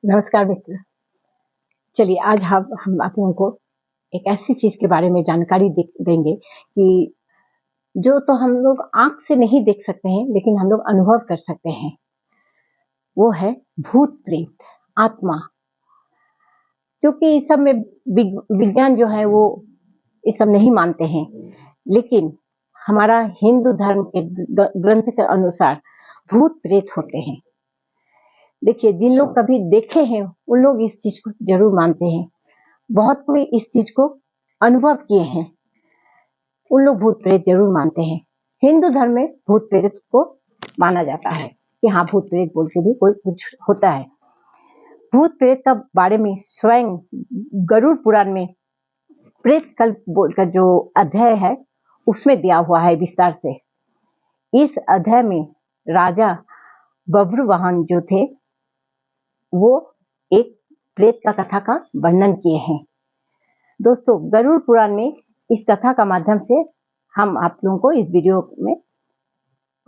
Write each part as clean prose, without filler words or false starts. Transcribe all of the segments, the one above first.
नमस्कार मित्र। चलिए आज हम आप लोगों को एक ऐसी चीज के बारे में जानकारी देंगे कि जो तो हम लोग आंख से नहीं देख सकते हैं लेकिन हम लोग अनुभव कर सकते हैं। वो है भूत प्रेत आत्मा। क्योंकि इस सब में विज्ञान जो है वो इस सब नहीं मानते हैं, लेकिन हमारा हिंदू धर्म के ग्रंथ के अनुसार भूत प्रेत होते हैं। देखिए, जिन लोग कभी देखे हैं उन लोग इस चीज को जरूर मानते हैं। बहुत कोई इस चीज को अनुभव किए हैं, उन लोग भूत प्रेत जरूर मानते हैं। हिंदू धर्म में भूत प्रेत को माना जाता है कि हाँ, भूत प्रेत बोल के भी कोई कुछ होता है। भूत प्रेत का बारे में स्वयं गरुड़ पुराण में प्रेत कल्प बोलकर जो अध्याय है उसमें दिया हुआ है विस्तार से। इस अध्याय में राजा बब्रुवाहन जो थे वो एक प्रेत का कथा का वर्णन किए हैं। दोस्तों, गरुड़ पुराण में इस कथा का माध्यम से हम आप लोगों को इस वीडियो में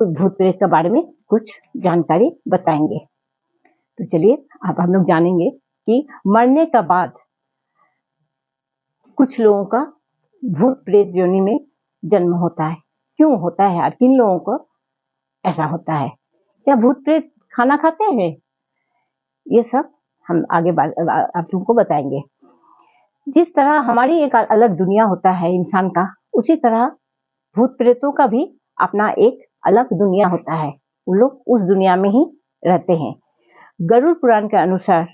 भूत प्रेत के बारे में कुछ जानकारी बताएंगे। तो चलिए अब हम लोग जानेंगे कि मरने के बाद कुछ लोगों का भूत प्रेत योनि में जन्म होता है। क्यों होता है यार, किन लोगों को ऐसा होता है? क्या भूत प्रेत खाना खाते हैं? ये सब हम आगे आप लोगों को बताएंगे। जिस तरह हमारी एक अलग दुनिया होता है इंसान का, उसी तरह भूत प्रेतों का भी अपना एक अलग दुनिया होता है। वो लोग उस दुनिया में ही रहते हैं। गरुड़ पुराण के अनुसार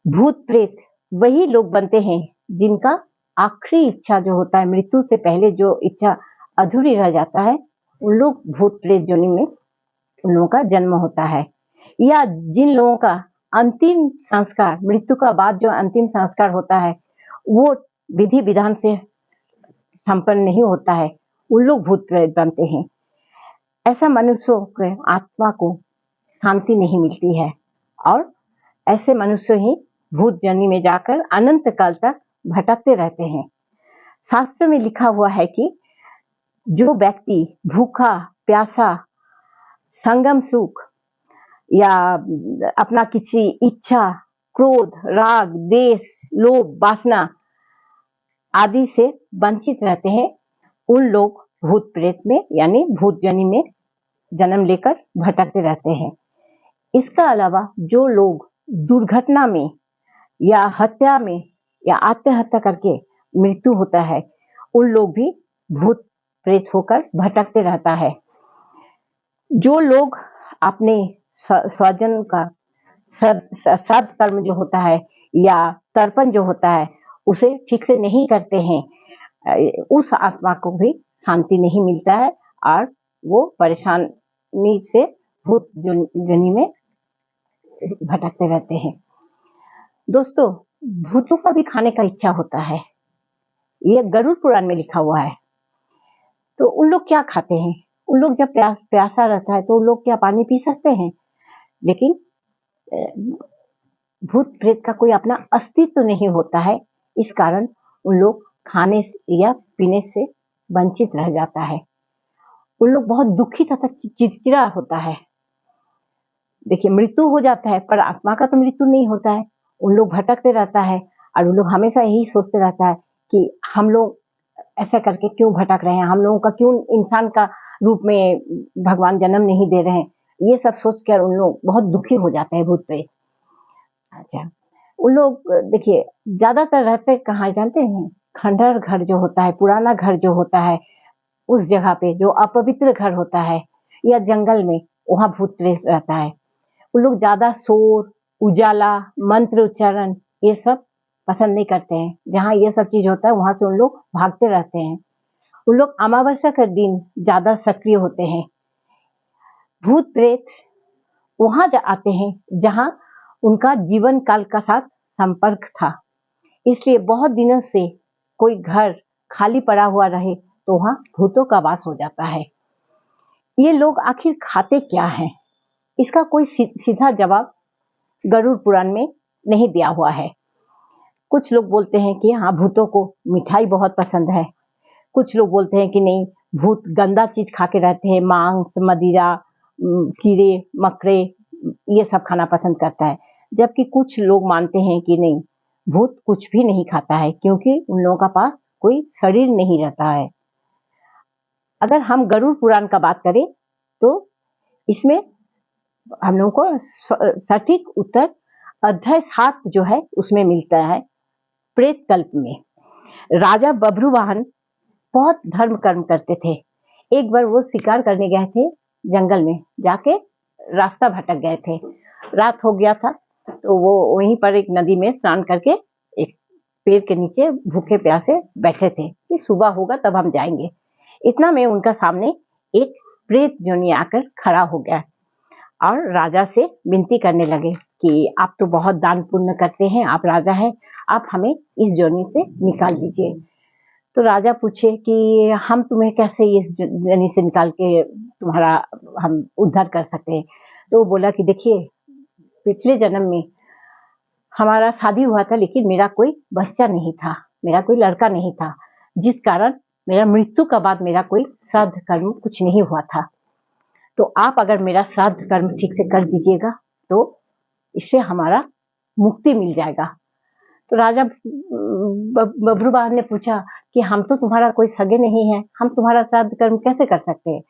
भूत प्रेत वही लोग बनते हैं जिनका आखिरी इच्छा जो होता है, मृत्यु से पहले जो इच्छा अधूरी रह जाता है, उन लोग भूत प्रेत योनि में उन लोगों का जन्म होता है। या जिन लोगों का अंतिम संस्कार, मृत्यु का बाद जो अंतिम संस्कार होता है वो विधि विधान से संपन्न नहीं होता है, उन लोग भूत प्रेत बनते हैं। ऐसा मनुष्यों के आत्मा को शांति नहीं मिलती है और ऐसे मनुष्य ही भूत योनि में जाकर अनंत काल तक भटकते रहते हैं। शास्त्र में लिखा हुआ है कि जो व्यक्ति भूखा प्यासा, संगम सुख या अपना किसी इच्छा, क्रोध, राग, देश, लोभ, वासना आदि से वंचित रहते हैं, उन लोग भूत प्रेत में यानी भूत योनि में जन्म लेकर भटकते रहते हैं। इसका अलावा जो लोग दुर्घटना में या हत्या में या आत्महत्या करके मृत्यु होता है, उन लोग भी भूत प्रेत होकर भटकते रहता है। जो लोग अपने स्वजन का श्राद्ध कर्म जो होता है या तर्पण जो होता है उसे ठीक से नहीं करते हैं, उस आत्मा को भी शांति नहीं मिलता है और वो परेशानी से भूत योनि में भटकते रहते हैं। दोस्तों, भूतों का भी खाने का इच्छा होता है, ये गरुड़ पुराण में लिखा हुआ है। तो उन लोग क्या खाते हैं? उन लोग जब प्यासा रहता है तो उन लोग क्या पानी पी सकते हैं? लेकिन भूत प्रेत का कोई अपना अस्तित्व तो नहीं होता है, इस कारण उन लोग खाने या पीने से वंचित रह जाता है। उन लोग बहुत दुखी तथा चिड़चिड़ा होता है। देखिए, मृत्यु हो जाता है पर आत्मा का तो मृत्यु नहीं होता है। उन लोग भटकते रहता है और उन लोग हमेशा यही सोचते रहता है कि हम लोग ऐसा करके क्यों भटक रहे हैं, हम लोगों का क्यों इंसान का रूप में भगवान जन्म नहीं दे रहे हैं। ये सब सोचकर उन लोग बहुत दुखी हो जाते हैं भूत प्रेत। अच्छा, उन लोग देखिए ज्यादातर रहते कहाँ जानते हैं? खंडहर घर जो होता है, पुराना घर जो होता है, उस जगह पे जो अपवित्र घर होता है या जंगल में, वहां भूत प्रेत रहता है। उन लोग ज्यादा शोर, उजाला, मंत्र उच्चारण ये सब पसंद नहीं करते हैं। जहाँ ये सब चीज होता है वहां से उन लोग भागते रहते हैं। उन लोग अमावस्या के दिन ज्यादा सक्रिय होते हैं। भूत प्रेत वहां आते हैं जहां उनका जीवन काल का साथ संपर्क था, इसलिए बहुत दिनों से कोई घर खाली पड़ा हुआ रहे तो वहां भूतों का वास हो जाता है। ये लोग आखिर खाते क्या हैं? इसका कोई सीधा जवाब गरुड़ पुराण में नहीं दिया हुआ है। कुछ लोग बोलते हैं कि हाँ, भूतों को मिठाई बहुत पसंद है। कुछ लोग बोलते हैं कि नहीं, भूत गंदा चीज खा के रहते हैं, मांस, मदिरा, कीड़े मकड़े ये सब खाना पसंद करता है। जबकि कुछ लोग मानते हैं कि नहीं, भूत कुछ भी नहीं खाता है, क्योंकि उन लोगों का पास कोई शरीर नहीं रहता है। अगर हम गरुड़ पुराण का बात करें तो इसमें हम लोगों को सटीक उत्तर अध्याय 7 जो है उसमें मिलता है। प्रेत कल्प में राजा बभ्रुवाहन बहुत धर्म कर्म करते थे। एक बार वो शिकार करने गए थे जंगल में, जाके रास्ता भटक गए थे। रात हो गया था, तो वो वहीं पर एक नदी में स्नान करके एक पेड़ के नीचे भूखे प्यासे बैठे थे कि सुबह होगा तब हम जाएंगे। इतना में उनका सामने एक प्रेत जोनी आकर खड़ा हो गया और राजा से विनती करने लगे कि आप तो बहुत दान पुण्य करते हैं, आप राजा हैं, आप हमें इस जोनी से निकाल दीजिए। तो राजा पूछे कि हम तुम्हें कैसे इस जोनी से निकाल के तुम्हारा हम उद्धार कर सकते हैं। तो वो बोला कि देखिए, पिछले जन्म में हमारा शादी हुआ था, लेकिन मेरा कोई बच्चा नहीं था, मेरा कोई लड़का नहीं था, जिस कारण मेरा मृत्यु का बाद मेरा कोई श्राद्ध कर्म कुछ नहीं हुआ था। तो आप अगर मेरा श्राद्ध कर्म ठीक से कर दीजिएगा तो इससे हमारा मुक्ति मिल जाएगा। तो राजा बभ्रुवाहन ने पूछा कि हम तो तुम्हारा कोई सगे नहीं है, हम तुम्हारा श्राद्ध कर्म कैसे कर सकते हैं।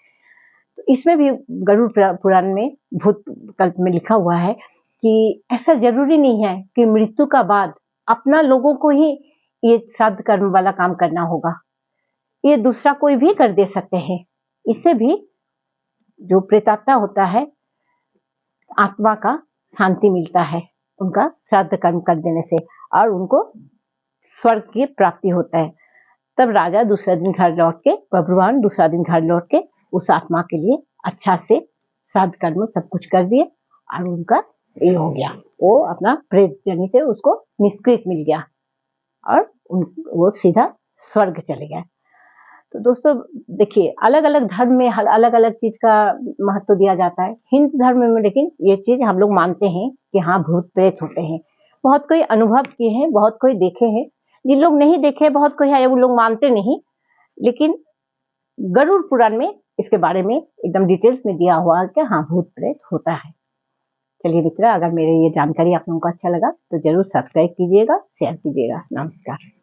तो इसमें भी गरुड़ पुराण में भूत कल्प में लिखा हुआ है कि ऐसा जरूरी नहीं है कि मृत्यु का बाद अपना लोगों को ही ये श्राद्ध कर्म वाला काम करना होगा, ये दूसरा कोई भी कर दे सकते हैं। इससे भी जो प्रेतात्मा होता है, आत्मा का शांति मिलता है उनका श्राद्ध कर्म कर देने से, और उनको स्वर्ग की प्राप्ति होता है। तब राजा दूसरे दिन घर लौट के, बभ्रुवाहन दूसरा दिन घर लौट के उस आत्मा के लिए अच्छा से श्राद्ध कर्म सब कुछ कर दिए और उनका ये हो गया, वो अपना प्रेत जनी से उसको निष्कृत मिल गया और वो सीधा स्वर्ग चले गए। तो दोस्तों देखिए, अलग अलग धर्म में अलग अलग चीज का महत्व दिया जाता है। हिंदू धर्म में लेकिन ये चीज हम लोग मानते हैं कि हाँ, भूत प्रेत होते हैं। बहुत कोई अनुभव किए हैं, बहुत कोई देखे हैं, जिन लोग नहीं देखे बहुत कोई है वो लोग मानते नहीं। लेकिन गरुड़ पुराण में इसके बारे में एकदम डिटेल्स में दिया हुआ है कि हाँ, भूत प्रेत होता है। चलिए मित्र, अगर मेरे ये जानकारी आप लोगों को अच्छा लगा तो जरूर सब्सक्राइब कीजिएगा, शेयर कीजिएगा। नमस्कार।